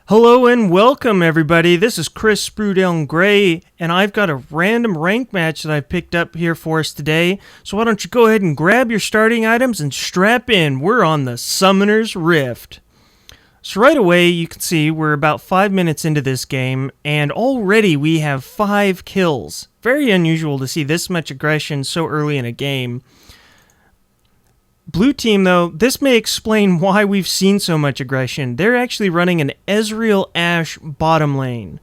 Hello and welcome, everybody. This is Kris Sprudeln Grey, and I've got a random rank match that I've picked up here for us today. So why don't you go ahead and grab your starting items and strap in. We're on the Summoner's Rift. So right away, you can see we're about 5 minutes into this game, and already we have 5 kills. Very unusual to see this much aggression so early in a game. Blue team, though, this may explain why we've seen so much aggression. They're actually running an Ezreal Ashe bottom lane.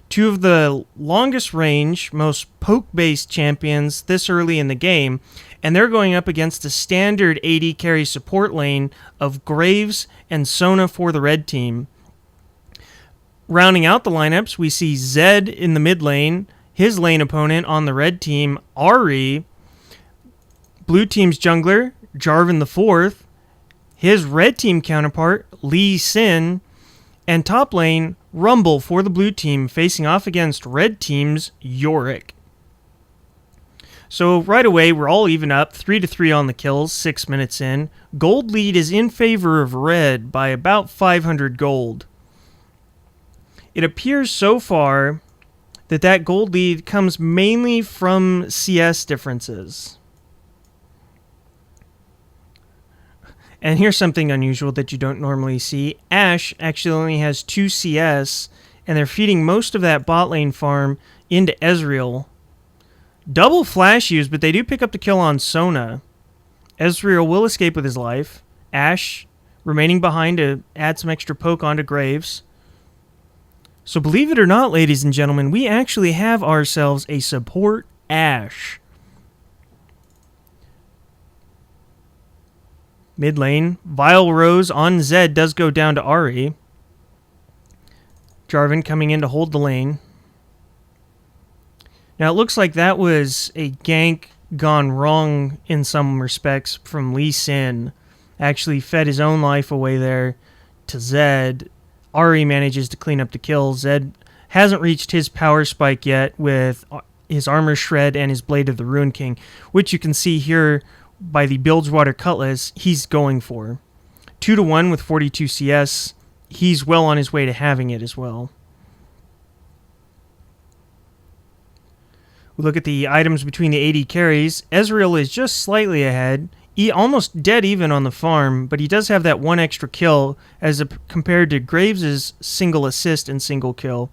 Two of the longest range, most poke-based champions this early in the game, and they're going up against a standard AD carry support lane of Graves and Sona for the red team. Rounding out the lineups, we see Zed in the mid lane, his lane opponent on the red team, Ahri. Blue team's jungler, Jarvan IV, his red team counterpart, Lee Sin, and top lane, Rumble for the blue team, facing off against red team's Yorick. So right away, we're all even up, 3-3 on the kills, 6 minutes in. Gold lead is in favor of red by about 500 gold. It appears so far that gold lead comes mainly from CS differences. And here's something unusual that you don't normally see. Ashe actually only has 2 CS, and they're feeding most of that bot lane farm into Ezreal. Double flash use, but they do pick up the kill on Sona. Ezreal will escape with his life. Ashe remaining behind to add some extra poke onto Graves. So believe it or not, ladies and gentlemen, we actually have ourselves a support Ashe. Mid lane, Vile Rose on Zed does go down to Ahri. Jarvan coming in to hold the lane. Now it looks like that was a gank gone wrong in some respects from Lee Sin. Actually fed his own life away there to Zed. Ahri manages to clean up the kill. Zed hasn't reached his power spike yet with his armor shred and his Blade of the Ruin King, which you can see here by the Bilgewater Cutlass he's going for. 2-1 with 42 CS. He's well on his way to having it as well. We look at the items between the AD carries. Ezreal is just slightly ahead. Almost dead even on the farm, but he does have that one extra kill as compared to Graves' single assist and single kill.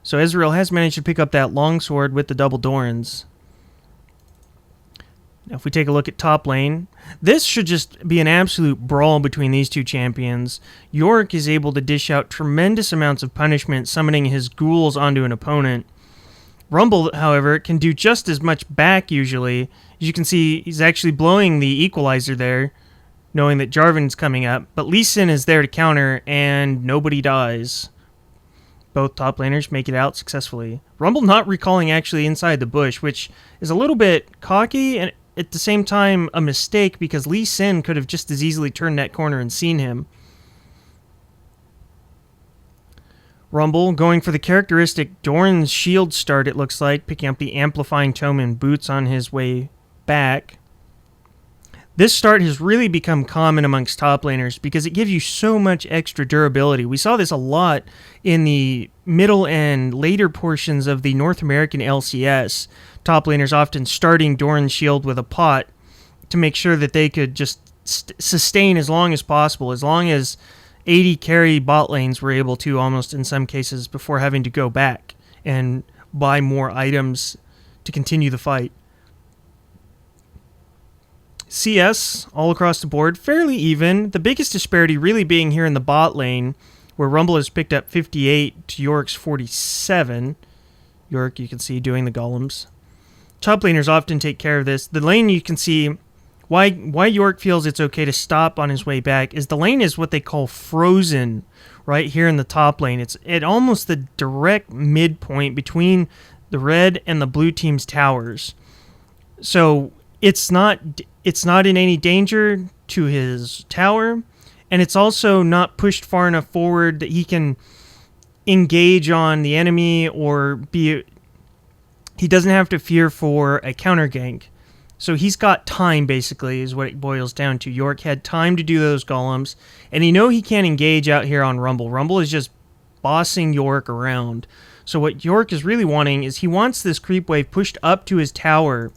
So Ezreal has managed to pick up that longsword with the double Dorans. Now, if we take a look at top lane, this should just be an absolute brawl between these two champions. Yorick is able to dish out tremendous amounts of punishment, summoning his ghouls onto an opponent. Rumble, however, can do just as much back usually. As you can see, he's actually blowing the equalizer there, knowing that Jarvan's coming up. But Lee Sin is there to counter, and nobody dies. Both top laners make it out successfully. Rumble not recalling actually inside the bush, which is a little bit cocky and at the same time a mistake, because Lee Sin could have just as easily turned that corner and seen him. Rumble going for the characteristic Doran's shield start, it looks like, picking up the amplifying tome and boots on his way back. This start has really become common amongst top laners because it gives you so much extra durability. We saw this a lot in the middle and later portions of the North American LCS. Top laners often starting Doran's shield with a pot to make sure that they could just sustain as long as possible, as long as AD carry bot lanes were able to, almost in some cases, before having to go back and buy more items to continue the fight. CS, all across the board, fairly even. The biggest disparity really being here in the bot lane, where Rumble has picked up 58 to Yorick's 47. Yorick, you can see, doing the golems. Top laners often take care of this. The lane, you can see why Yorick feels it's okay to stop on his way back is the lane is what they call frozen right here in the top lane. It's at almost the direct midpoint between the red and the blue team's towers. So it's not in any danger to his tower, and it's also not pushed far enough forward that he can engage on the enemy or he doesn't have to fear for a counter gank. So he's got time, basically, is what it boils down to. Yorick had time to do those golems, and he can't engage out here on Rumble. Rumble is just bossing York around. So what York is really wanting is he wants this creep wave pushed up to his tower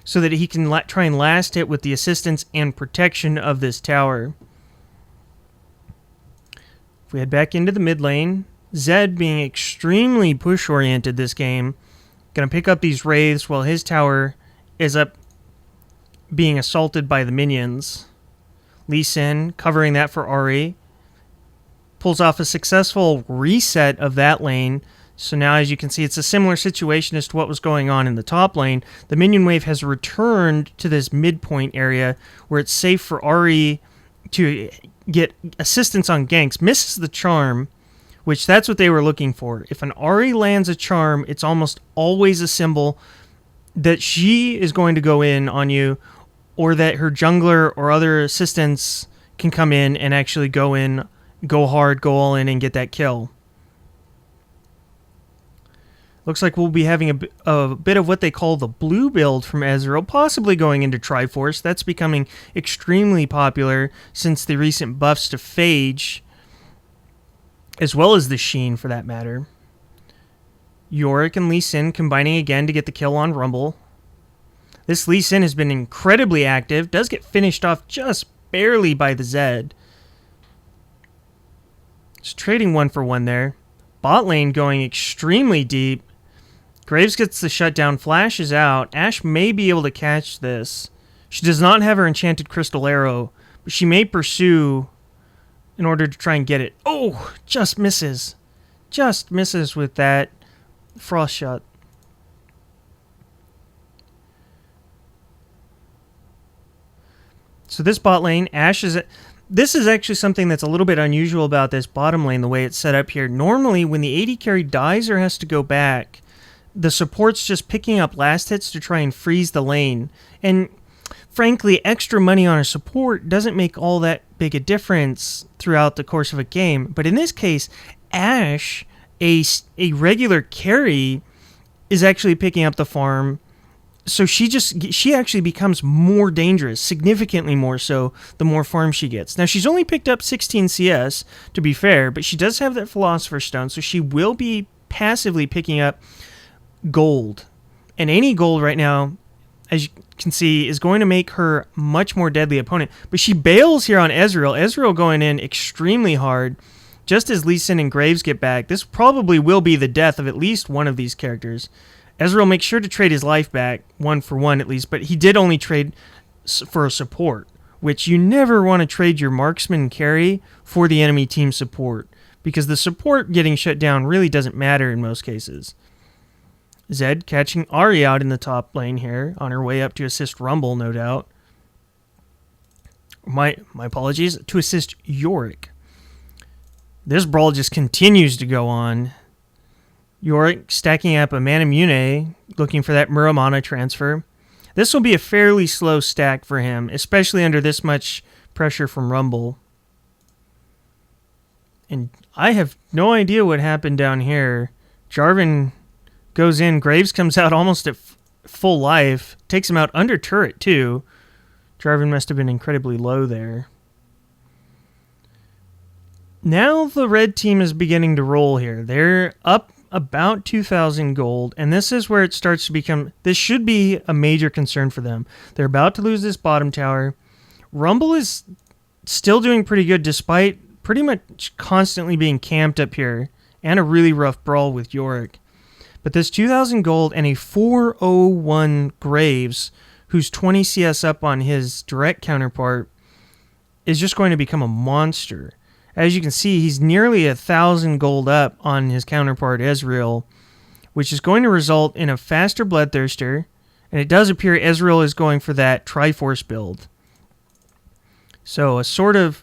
so that he can try and last hit with the assistance and protection of this tower. If we head back into the mid lane, Zed, being extremely push-oriented this game, going to pick up these wraiths while his tower is up being assaulted by the minions. Lee Sin covering that for Ahri. Pulls off a successful reset of that lane. So now, as you can see, it's a similar situation as to what was going on in the top lane. The minion wave has returned to this midpoint area where it's safe for Ahri to get assistance on ganks. Misses the charm, which that's what they were looking for. If an Ahri lands a charm, it's almost always a symbol that she is going to go in on you, or that her jungler or other assistants can come in and actually go in, go hard, go all in, and get that kill. Looks like we'll be having a bit of what they call the blue build from Ezreal, possibly going into Triforce. That's becoming extremely popular since the recent buffs to Phage, as well as the Sheen for that matter. Yorick and Lee Sin combining again to get the kill on Rumble. This Lee Sin has been incredibly active, does get finished off just barely by the Zed. Just trading 1-for-1 there. Bot lane going extremely deep. Graves gets the shutdown, flashes out. Ashe may be able to catch this. She does not have her enchanted crystal arrow, but she may pursue in order to try and get it. Oh, just misses. Just misses with that frost shot. So this bot lane, Ashe is... This is actually something that's a little bit unusual about this bottom lane, the way it's set up here. Normally, when the AD carry dies or has to go back, the support's just picking up last hits to try and freeze the lane. And frankly, extra money on a support doesn't make all that big a difference throughout the course of a game. But in this case, Ashe, a regular carry, is actually picking up the farm. So she actually becomes more dangerous, significantly more so, the more farm she gets. Now, she's only picked up 16 CS, to be fair, but she does have that Philosopher's Stone, so she will be passively picking up gold. And any gold right now, as you can see, is going to make her much more deadly opponent. But she bails here on Ezreal. Ezreal going in extremely hard. Just as Lee Sin and Graves get back, this probably will be the death of at least one of these characters. Ezreal makes sure to trade his life back, 1-for-1 at least, but he did only trade for a support, which you never want to trade your marksman carry for the enemy team support, because the support getting shut down really doesn't matter in most cases. Zed catching Ahri out in the top lane here, on her way up to assist Rumble, no doubt. My apologies, to assist Yorick. This brawl just continues to go on. Yorick stacking up a Manamune, looking for that Muramana transfer. This will be a fairly slow stack for him, especially under this much pressure from Rumble. And I have no idea what happened down here. Jarvan goes in, Graves comes out almost at full life, takes him out under turret too. Jarvan must have been incredibly low there. Now the red team is beginning to roll here. They're up about 2,000 gold, and this is where it starts to become... This should be a major concern for them. They're about to lose this bottom tower. Rumble is still doing pretty good, despite pretty much constantly being camped up here, and a really rough brawl with Yorick. But this 2,000 gold and a 401 Graves, who's 20 CS up on his direct counterpart, is just going to become a monster. As you can see, he's nearly 1,000 gold up on his counterpart Ezreal, which is going to result in a faster Bloodthirster, and it does appear Ezreal is going for that Triforce build. So it's sort of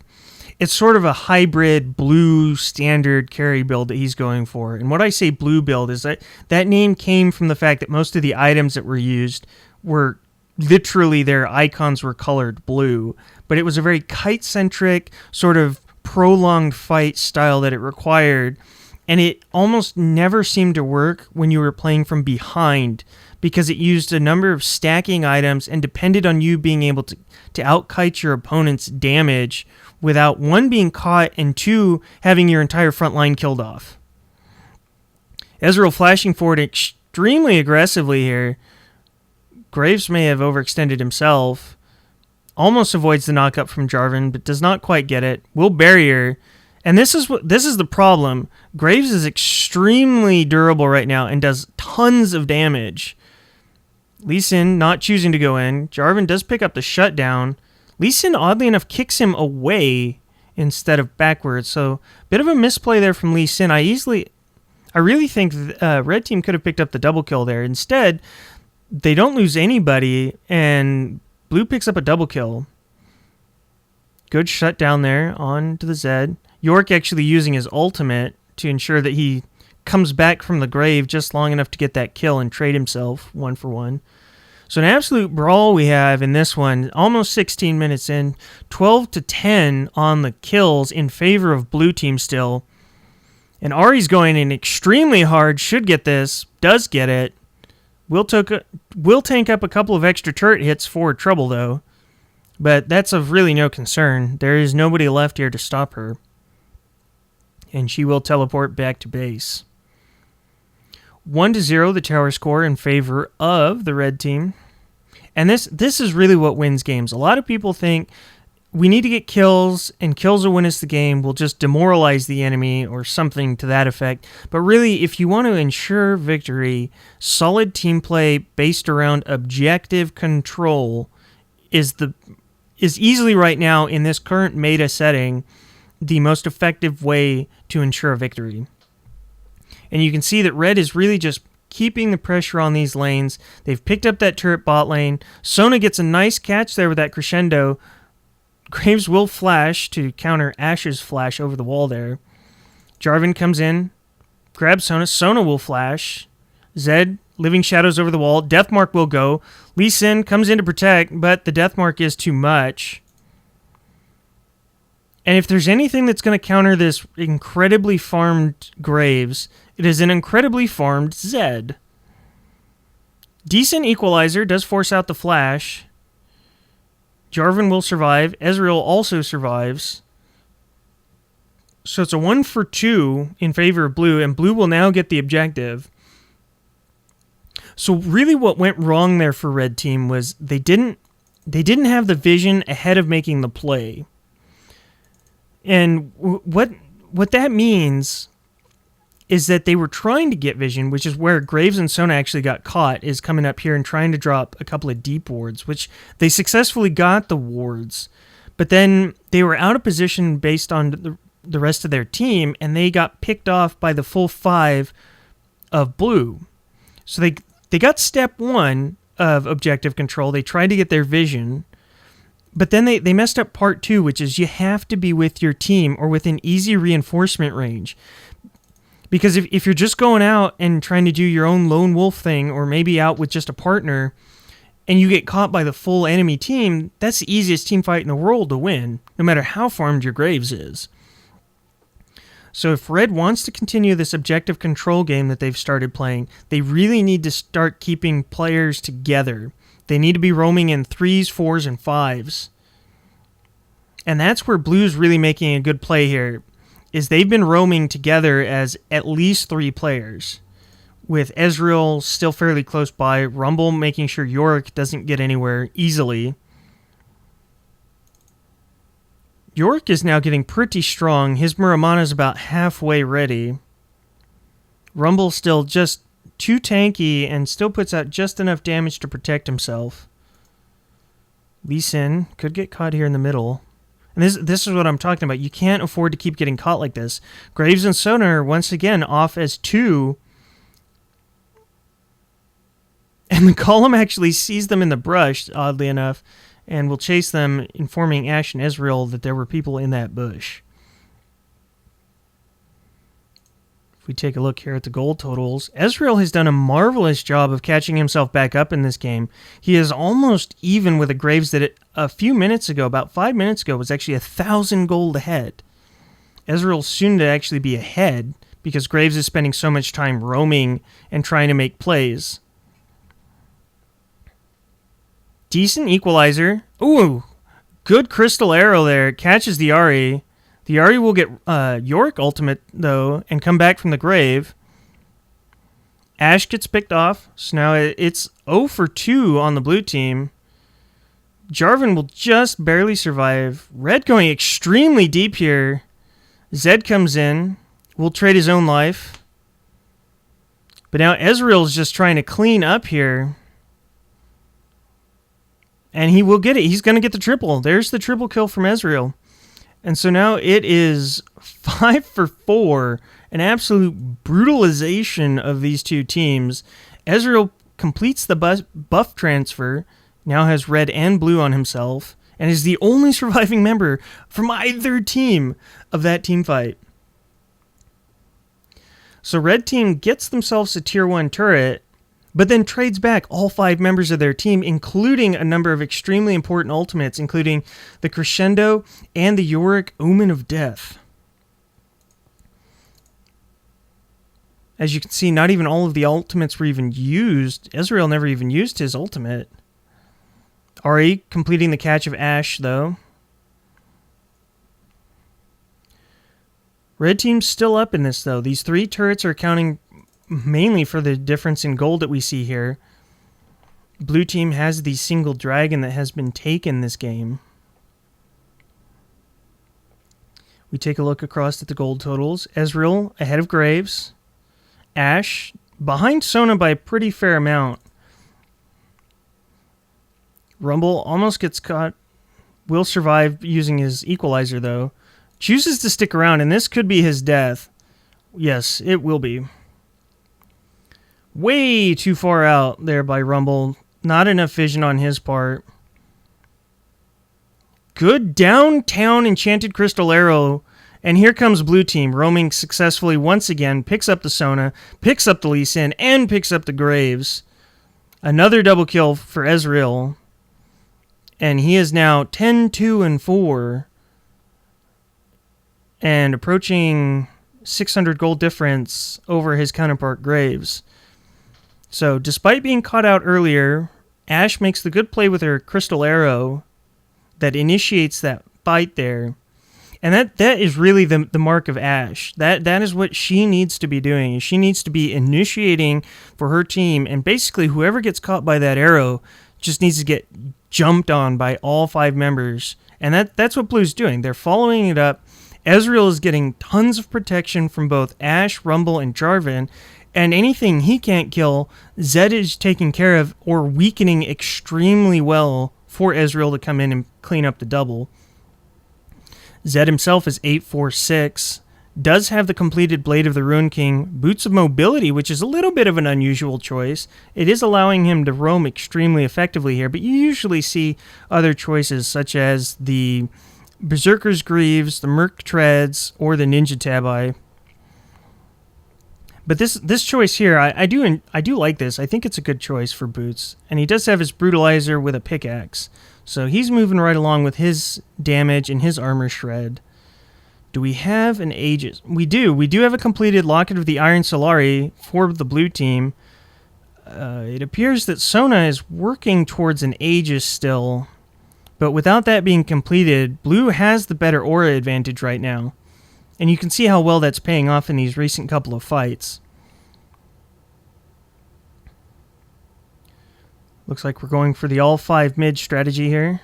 a hybrid blue standard carry build that he's going for. And what I say blue build is that name came from the fact that most of the items that were used were literally, their icons were colored blue, but it was a very kite-centric sort of prolonged fight style that it required, and it almost never seemed to work when you were playing from behind, because it used a number of stacking items and depended on you being able to out-kite your opponent's damage without, one, being caught, and two, having your entire front line killed off. Ezreal flashing forward extremely aggressively here. Graves may have overextended himself. Almost avoids the knockup from Jarvan, but does not quite get it. Will barrier. And this is the problem. Graves is extremely durable right now and does tons of damage. Lee Sin not choosing to go in. Jarvan does pick up the shutdown. Lee Sin, oddly enough, kicks him away instead of backwards. So, bit of a misplay there from Lee Sin. I really think Red Team could have picked up the double kill there. Instead, they don't lose anybody, and Blue picks up a double kill. Good shutdown there on to the Zed. York actually using his ultimate to ensure that he comes back from the grave just long enough to get that kill and trade himself 1-for-1. So an absolute brawl we have in this one, almost 16 minutes in, 12-10 on the kills in favor of Blue Team still. And Ahri's going in extremely hard, should get this, does get it. Will tank up a couple of extra turret hits for trouble though, but that's of really no concern. There is nobody left here to stop her. And she will teleport back to base. 1-0 the tower score in favor of the red team. And this is really what wins games. A lot of people think we need to get kills, and kills will win us the game. We'll just demoralize the enemy or something to that effect. But really, if you want to ensure victory, solid team play based around objective control is easily right now in this current meta setting the most effective way to ensure a victory. And you can see that red is really just keeping the pressure on these lanes. They've picked up that turret bot lane. Sona gets a nice catch there with that crescendo. Graves will flash to counter Ashe's flash over the wall there. Jarvan comes in, grabs Sona. Sona will flash. Zed, Living Shadows over the wall. Deathmark will go. Lee Sin comes in to protect, but the Deathmark is too much. And if there's anything that's going to counter this incredibly farmed Graves, it is an incredibly farmed Zed. Decent equalizer, does force out the flash. Jarvan will survive. Ezreal also survives. So it's a 1-for-2 in favor of Blue, and Blue will now get the objective. So really what went wrong there for Red Team was they didn't have the vision ahead of making the play. And what that means is that they were trying to get vision, which is where Graves and Sona actually got caught, is coming up here and trying to drop a couple of deep wards, which they successfully got the wards. But then they were out of position based on the rest of their team, and they got picked off by the full 5 of Blue. So they got step 1 of objective control. They tried to get their vision. But then they messed up part 2, which is you have to be with your team or within easy reinforcement range. Because if you're just going out and trying to do your own lone wolf thing, or maybe out with just a partner, and you get caught by the full enemy team, that's the easiest team fight in the world to win, no matter how farmed your Graves is. So if Red wants to continue this objective control game that they've started playing, they really need to start keeping players together. They need to be roaming in 3s, 4s, and 5s. And that's where Blue's really making a good play here, is they've been roaming together as at least 3 players, with Ezreal still fairly close by, Rumble making sure Yorick doesn't get anywhere easily. Yorick is now getting pretty strong. His Muramana's about halfway ready. Rumble still just too tanky and still puts out just enough damage to protect himself. Lee Sin could get caught here in the middle. And this is what I'm talking about. You can't afford to keep getting caught like this. Graves and Sona are once again off as 2. And the column actually sees them in the brush, oddly enough, and will chase them, informing Ashe and Ezreal that there were people in that bush. If we take a look here at the gold totals, Ezreal has done a marvelous job of catching himself back up in this game. He is almost even with a Graves that a few minutes ago, about 5 minutes ago, was actually 1,000 gold ahead. Ezreal's soon to actually be ahead because Graves is spending so much time roaming and trying to make plays. Decent equalizer. Ooh, good crystal arrow there. Catches the Ahri. The Ahri will get Yorick ultimate, though, and come back from the grave. Ash gets picked off, so now it's 0 for 2 on the blue team. Jarvan will just barely survive. Red going extremely deep here. Zed comes in, will trade his own life. But now Ezreal's just trying to clean up here. And he will get it. He's going to get the triple. There's the triple kill from Ezreal. And so now it is 5 for 4. An absolute brutalization of these two teams. Ezreal completes the buff transfer. Now has red and blue on himself. And is the only surviving member from either team of that team fight. So red team gets themselves a tier 1 turret, but then trades back all 5 members of their team, including a number of extremely important ultimates, including the Crescendo and the Yorick Omen of Death. As you can see, not even all of the ultimates were even used. Ezreal never even used his ultimate. Ahri completing the catch of Ashe, though. Red team's still up in this, though. These 3 turrets are accounting mainly for the difference in gold that we see here. Blue team has the single dragon that has been taken this game. We take a look across at the gold totals. Ezreal ahead of Graves. Ashe behind Sona by a pretty fair amount. Rumble almost gets caught. Will survive using his equalizer, though. Chooses to stick around, and this could be his death. Yes, it will be. Way too far out there by Rumble. Not enough vision on his part. Good downtown enchanted crystal arrow. And here comes blue team, roaming successfully once again. Picks up the Sona, picks up the Lee Sin, and picks up the Graves. Another double kill for Ezreal. And he is now 10-2-4. And approaching 600 gold difference over his counterpart Graves. So despite being caught out earlier, Ashe makes the good play with her crystal arrow that initiates that fight there. And that is really the mark of Ashe. That is what she needs to be doing. She needs to be initiating for her team, and basically whoever gets caught by that arrow just needs to get jumped on by all 5 members. And that's what Blue's doing. They're following it up. Ezreal is getting tons of protection from both Ashe, Rumble, and Jarvan, and anything he can't kill, Zed is taking care of or weakening extremely well for Ezreal to come in and clean up the double. Zed himself is 8-4-6, does have the completed Blade of the Ruin King, Boots of Mobility, which is a little bit of an unusual choice. It is allowing him to roam extremely effectively here, but you usually see other choices such as the Berserker's Greaves, the Merc Treads, or the Ninja Tabi. But this choice here, I do like this. I think it's a good choice for Boots. And he does have his Brutalizer with a pickaxe. So he's moving right along with his damage and his armor shred. Do we have an Aegis? We do. We do have a completed Locket of the Iron Solari for the blue team. It appears that Sona is working towards an Aegis still. But without that being completed, blue has the better aura advantage right now. And you can see how well that's paying off in these recent couple of fights. Looks like we're going for the all 5 mid strategy here.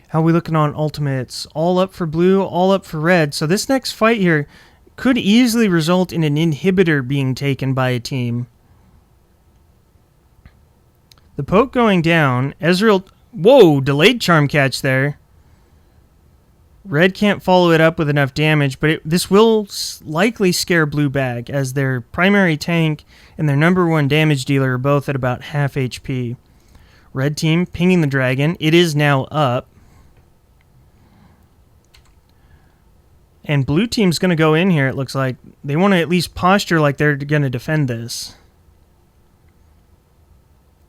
How are we looking on ultimates? All up for blue, all up for red. So this next fight here could easily result in an inhibitor being taken by a team. The poke going down. Ezreal... Whoa, delayed charm catch there. Red can't follow it up with enough damage, but this will likely scare blue back, as their primary tank and their number 1 damage dealer are both at about half HP. Red team pinging the dragon. It is now up. And blue team's going to go in here, it looks like. They want to at least posture like they're going to defend this.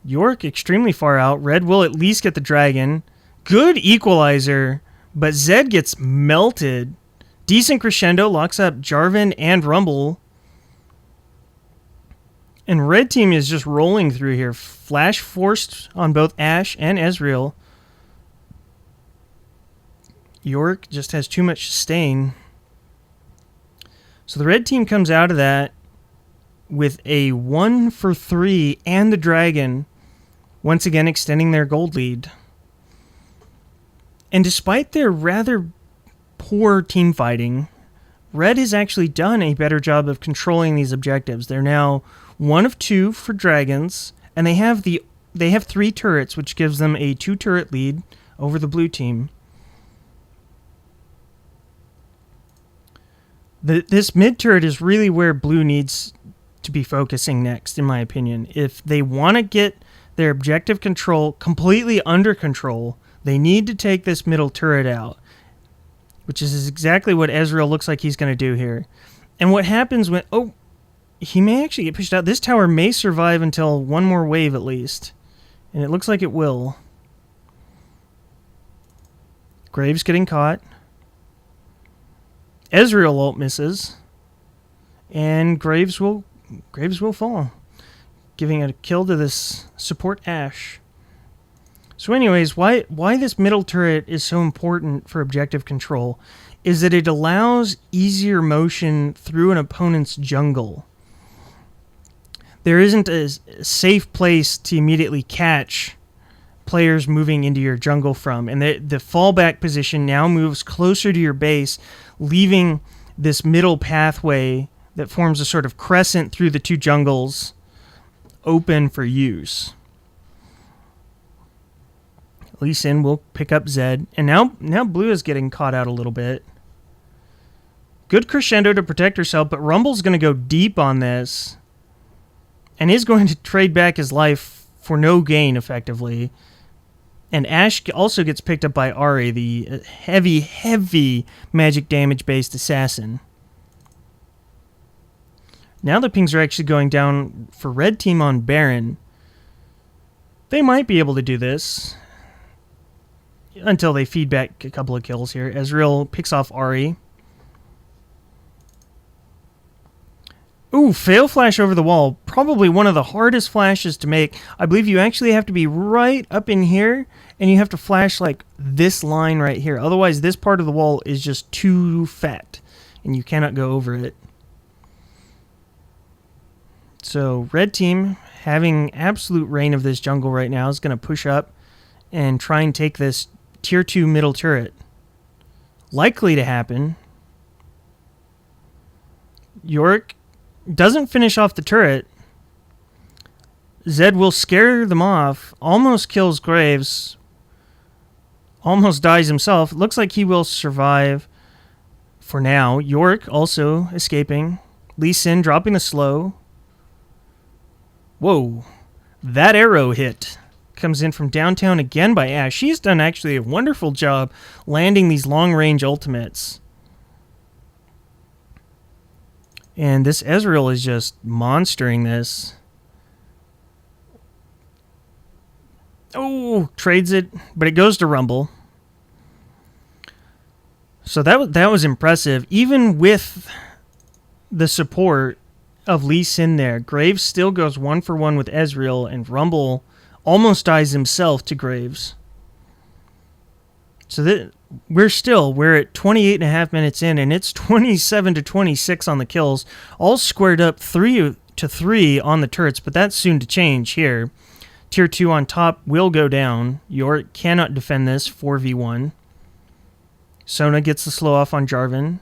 Yorick extremely far out. Red will at least get the dragon. Good equalizer, but Zed gets melted. Decent crescendo locks up Jarvan and Rumble. And red team is just rolling through here. Flash forced on both Ashe and Ezreal. Yorick just has too much sustain. So the red team comes out of that with a 1 for 3 and the dragon, once again extending their gold lead. And despite their rather poor team fighting, Red has actually done a better job of controlling these objectives. They're now 1 of 2 for dragons, and they have 3 turrets, which gives them a 2-turret lead over the blue team. This mid turret is really where blue needs to be focusing next, in my opinion. If they want to get their objective control completely under control, they need to take this middle turret out, which is exactly what Ezreal looks like he's going to do here. And what happens when... Oh, he may actually get pushed out. This tower may survive until one more wave at least. And it looks like it will. Graves getting caught. Ezreal ult misses. And Graves will fall, giving a kill to this support Ashe. So anyways, why this middle turret is so important for objective control is that it allows easier motion through an opponent's jungle. There isn't a safe place to immediately catch players moving into your jungle from, and the fallback position now moves closer to your base, leaving this middle pathway that forms a sort of crescent through the 2 jungles open for use. Lee Sin will pick up Zed, and now blue is getting caught out a little bit. Good crescendo to protect herself, but Rumble's going to go deep on this and is going to trade back his life for no gain, effectively. And Ashe also gets picked up by Ahri, the heavy magic damage-based assassin. Now the pings are actually going down for red team on Baron. They might be able to do this until they feed back a couple of kills here. Ezreal picks off Ahri. Ooh, fail flash over the wall. Probably one of the hardest flashes to make. I believe you actually have to be right up in here, and you have to flash like this line right here. Otherwise, this part of the wall is just too fat, and you cannot go over it. So, red team, having absolute reign of this jungle right now, is going to push up and try and take this tier 2 middle turret. Likely to happen. Yorick doesn't finish off the turret. Zed will scare them off. Almost kills Graves. Almost dies himself. Looks like he will survive for now. Yorick also escaping. Lee Sin dropping the slow. Whoa. That arrow hit. Comes in from downtown again by Ashe. She's done actually a wonderful job landing these long-range ultimates. And this Ezreal is just monstering this. Oh, trades it, but it goes to Rumble. So that was impressive. Even with the support of Lee Sin there, Graves still goes 1 for 1 with Ezreal, and Rumble almost dies himself to Graves. So we're at 28.5 minutes in, and it's 27-26 on the kills, all squared up 3-3 on the turrets, but that's soon to change here. Tier 2 on top will go down. Yorick cannot defend this 4v1. Sona gets the slow off on Jarvan.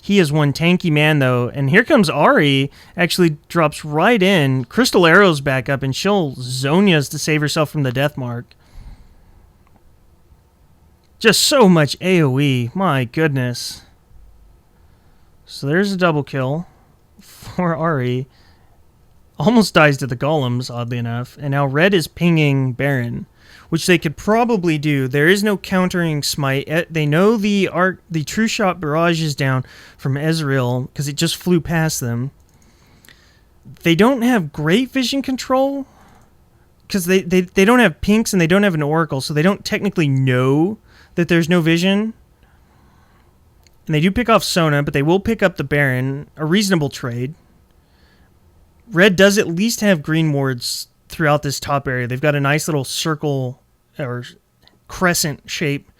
He is one tanky man, though. And here comes Ahri. Actually drops right in. Crystal Arrow's back up, and she'll Zonia's to save herself from the death mark. Just so much AoE. My goodness. So there's a double kill for Ahri. Almost dies to the golems, oddly enough. And now red is pinging Baron, which they could probably do. There is no countering smite. They know the true shot barrage is down from Ezreal because it just flew past them. They don't have great vision control because they don't have pinks and they don't have an oracle, so they don't technically know that there's no vision. And they do pick off Sona, but they will pick up the Baron. A reasonable trade. Red does at least have green wards throughout this top area. They've got a nice little circle or crescent shape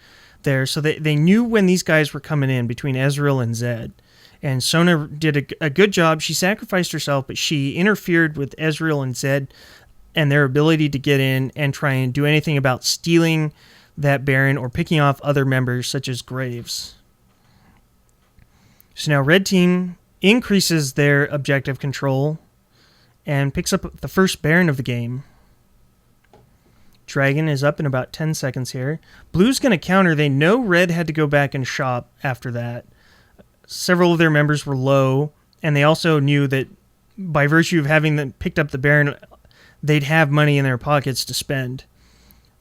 there. So they knew when these guys were coming in between Ezreal and Zed. And Sona did a good job. She sacrificed herself, but she interfered with Ezreal and Zed and their ability to get in and try and do anything about stealing that Baron or picking off other members such as Graves. So now Red Team increases their objective control and picks up the first Baron of the game. Dragon is up in about 10 seconds here. Blue's going to counter. They know Red had to go back and shop after that. Several of their members were low, and they also knew that by virtue of having them picked up the Baron, they'd have money in their pockets to spend.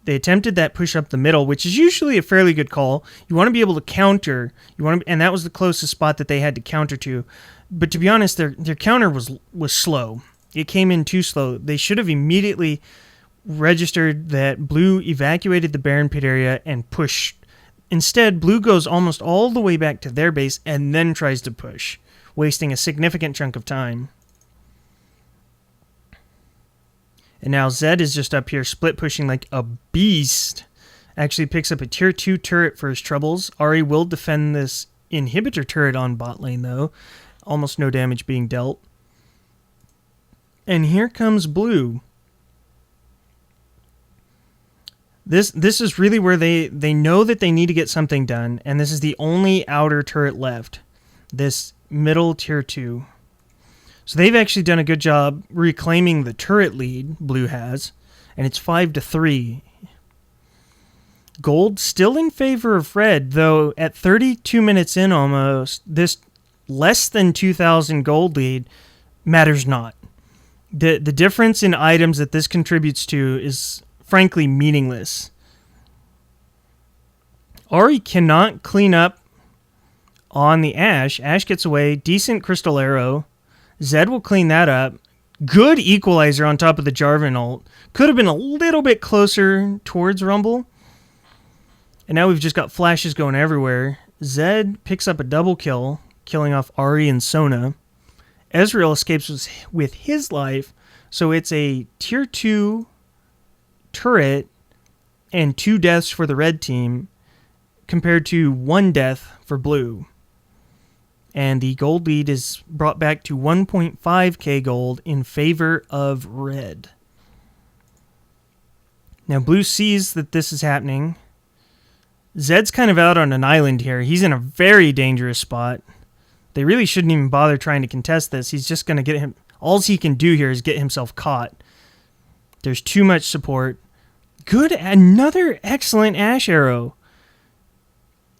They attempted that push up the middle, which is usually a fairly good call. You want to be able to counter, and that was the closest spot that they had to counter to. But to be honest, their counter was slow. It came in too slow. They should have immediately registered that Blue evacuated the Baron pit area and pushed. Instead, Blue goes almost all the way back to their base and then tries to push, wasting a significant chunk of time. And now Zed is just up here split pushing like a beast. Actually picks up a tier 2 turret for his troubles. Ahri will defend this inhibitor turret on bot lane though. Almost no damage being dealt. And here comes Blue. This is really where they know that they need to get something done, and this is the only outer turret left. This middle tier 2. So they've actually done a good job reclaiming the turret lead, Blue has, and it's 5-3. Gold still in favor of Red, though at 32 minutes in almost, this less than 2,000 gold lead matters not. The difference in items that this contributes to is frankly meaningless. Ahri cannot clean up on the Ashe. Ashe gets away. Decent crystal arrow. Zed will clean that up. Good equalizer on top of the Jarvan ult. Could have been a little bit closer towards Rumble. And now we've just got flashes going everywhere. Zed picks up a double kill, killing off Ahri and Sona. Ezreal escapes with his life, so it's a tier 2 turret and 2 deaths for the Red Team compared to 1 death for Blue. And the gold lead is brought back to 1.5k gold in favor of Red. Now Blue sees that this is happening. Zed's kind of out on an island here. He's in a very dangerous spot. They really shouldn't even bother trying to contest this. He's just going to get him. All he can do here is get himself caught. There's too much support. Good. Another excellent Ashe arrow.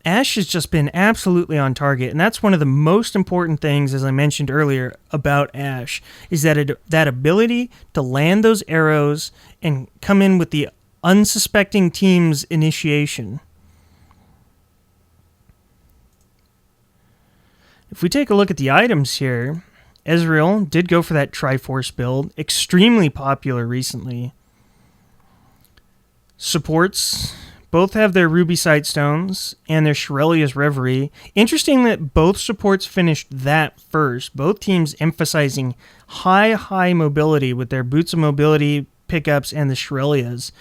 Ashe has just been absolutely on target, and that's one of the most important things, as I mentioned earlier, about Ashe, is that ability to land those arrows and come in with the unsuspecting team's initiation. If we take a look at the items here, Ezreal did go for that Triforce build, extremely popular recently. Supports both have their Ruby Sightstones and their Shirelia's Reverie. Interesting that both supports finished that first. Both teams emphasizing high mobility with their Boots of Mobility pickups and the Shirelias.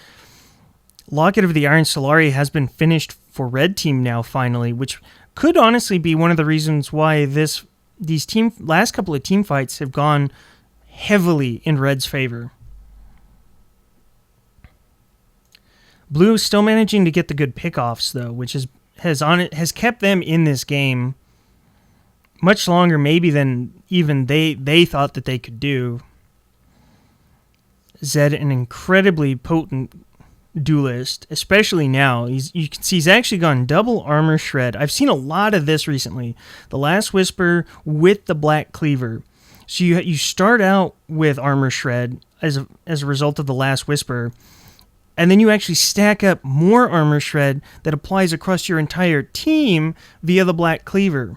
Locket of the Iron Solari has been finished for Red Team now finally, which could honestly be one of the reasons why these last couple of team fights have gone heavily in Red's favor. Blue still managing to get the good pickoffs though, which has kept them in this game much longer maybe than even they thought that they could do. Zed, an incredibly potent duelist, especially now. You can see he's actually gone double armor shred. I've seen a lot of this recently. The Last Whisper with the Black Cleaver. So you start out with armor shred as a result of the Last Whisper, and then you actually stack up more armor shred that applies across your entire team via the Black Cleaver.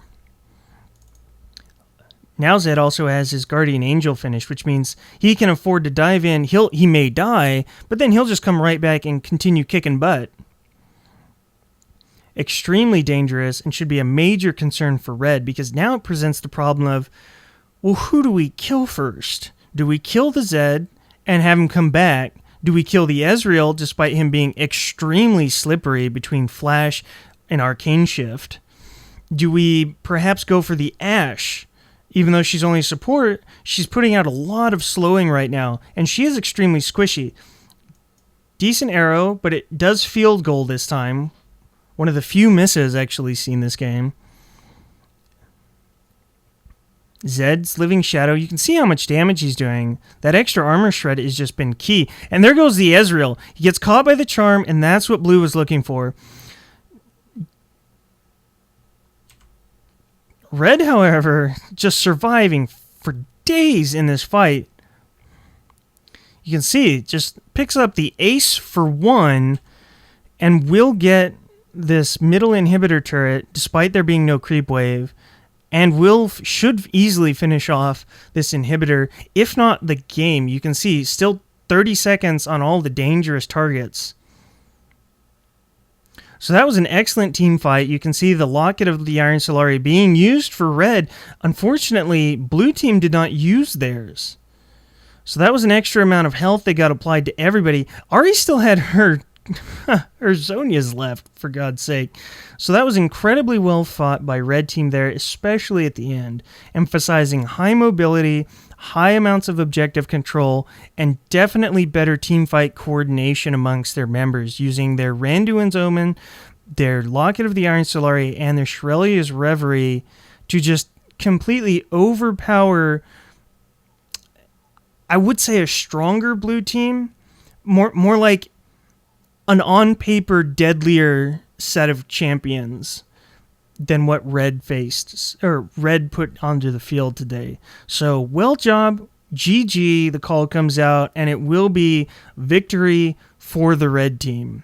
Now Zed also has his Guardian Angel finish, which means he can afford to dive in. He may die, but then he'll just come right back and continue kicking butt. Extremely dangerous and should be a major concern for Red, because now it presents the problem of, well, who do we kill first? Do we kill the Zed and have him come back? Do we kill the Ezreal despite him being extremely slippery between Flash and Arcane Shift? Do we perhaps go for the Ashe? Even though she's only support, she's putting out a lot of slowing right now, and she is extremely squishy. Decent arrow, but it does field goal this time. One of the few misses actually seen this game. Zed's Living Shadow. You can see how much damage he's doing. That extra armor shred has just been key. And there goes the Ezreal. He gets caught by the charm, and that's what Blue was looking for. Red, however, just surviving for days in this fight. You can see, just picks up the ace for 1 and will get this middle inhibitor turret despite there being no creep wave, and should easily finish off this inhibitor, if not the game. You can see, still 30 seconds on all the dangerous targets. So that was an excellent team fight. You can see the Locket of the Iron Solari being used for red. Unfortunately, blue team did not use theirs. So that was an extra amount of health that got applied to everybody. Ari still had her Zhonya's left, for God's sake. So that was incredibly well fought by red team there, especially at the end, emphasizing high mobility, high amounts of objective control, and definitely better teamfight coordination amongst their members, using their Randuin's Omen, their Locket of the Iron Solari, and their Shrelia's Reverie to just completely overpower, I would say, a stronger blue team, more like an on-paper deadlier set of champions than what red faced, or red put onto the field today. So, well job, GG, the call comes out, and it will be victory for the red team.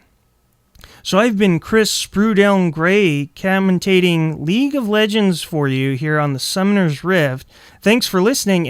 So I've been Kris Sprudeln Grey, commentating League of Legends for you here on the Summoner's Rift. Thanks for listening.